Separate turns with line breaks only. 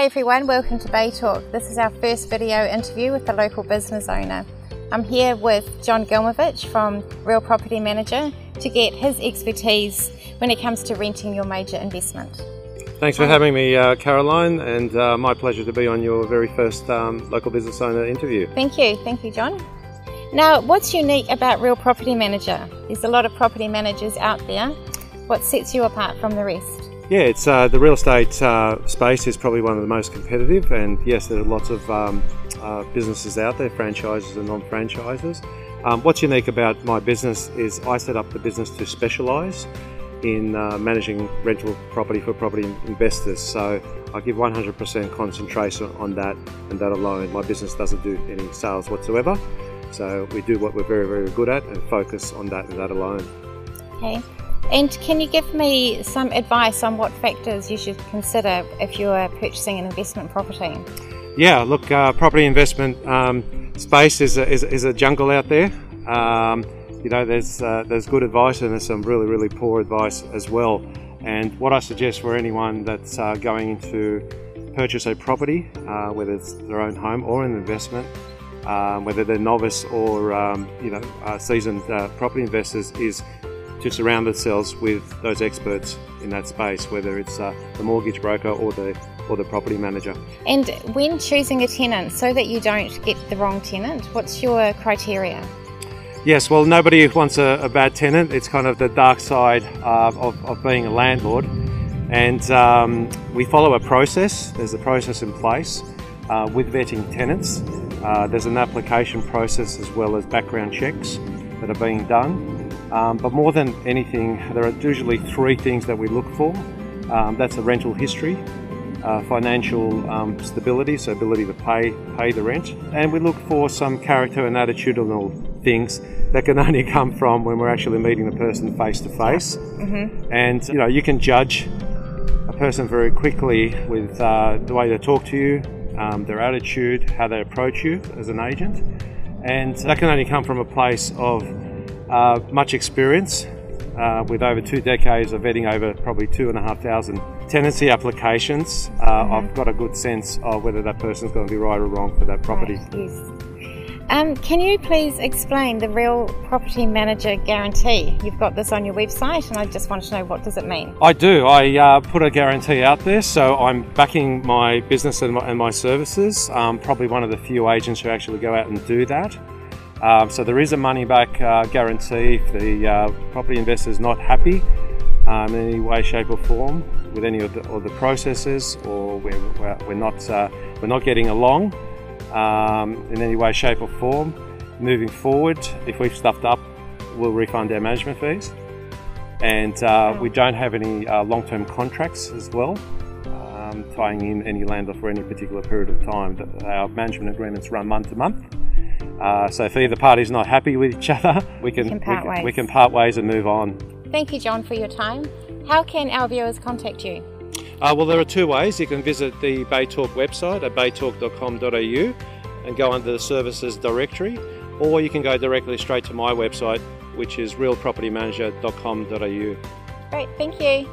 everyone, welcome to Bay Talk. This is our first video interview with the local business owner. I'm here with John Gilmovich from Real Property Manager to get his expertise when it comes to renting your major investment.
Thanks for having me, Caroline, and my pleasure to be on your very first local business owner interview.
Thank you, John. Now, what's unique about Real Property Manager? There's a lot of property managers out there. What sets you apart from the rest?
Yeah, it's the real estate space is probably one of the most competitive, and yes, there are lots of businesses out there, franchises and non-franchises. What's unique about my business is I set up the business to specialise in managing rental property for property investors. So I give 100% concentration on that and that alone. My business doesn't do any sales whatsoever. So we do what we're very, very good at and focus on that and that alone.
Okay. And can you give me some advice on what factors you should consider if you're purchasing an investment property? Yeah,
look, property investment space is a jungle out there. You know, there's good advice and there's some really, really poor advice as well. And what I suggest for anyone that's going into purchase a property, whether it's their own home or an investment, whether they're novice or seasoned property investors, is to surround themselves with those experts in that space, whether it's the mortgage broker or the property manager.
And when choosing a tenant, so that you don't get the wrong tenant, what's your criteria?
Yes, well, nobody wants a bad tenant. It's kind of the dark side of being a landlord. And we follow a process. There's a process in place with vetting tenants. There's an application process as well as background checks that are being done. But more than anything, there are usually three things that we look for. That's a rental history, financial stability, so ability to pay the rent, and we look for some character and attitudinal things that can only come from when we're actually meeting the person face to face. And you know, you can judge a person very quickly with the way they talk to you, their attitude, how they approach you as an agent, and that can only come from a place of much experience. With over 2 decades of vetting over probably 2,500 tenancy applications, I've got a good sense of whether that person's going to be right or wrong for that property.
Right, yes. Can you please explain the Real Property Manager guarantee? You've got this on your website and I just want to know, what does it mean?
I do. I put a guarantee out there, so I'm backing my business and my services. Probably one of the few agents who actually go out and do that. So there is a money-back guarantee if the property investor is not happy in any way, shape or form with any of the processes, or we're not getting along in any way, shape or form. Moving forward, if we've stuffed up, we'll refund our management fees. And we don't have any long-term contracts as well, tying in any landlord for any particular period of time. Our management agreements run month to month. So if either party's not happy with each other, we can part ways and move on.
Thank you, John, for your time. How can our viewers contact you?
Well, there are two ways. You can visit the Bay Talk website at baytalk.com.au and go under the services directory, or you can go directly straight to my website, which is realpropertymanager.com.au.
Great, thank you.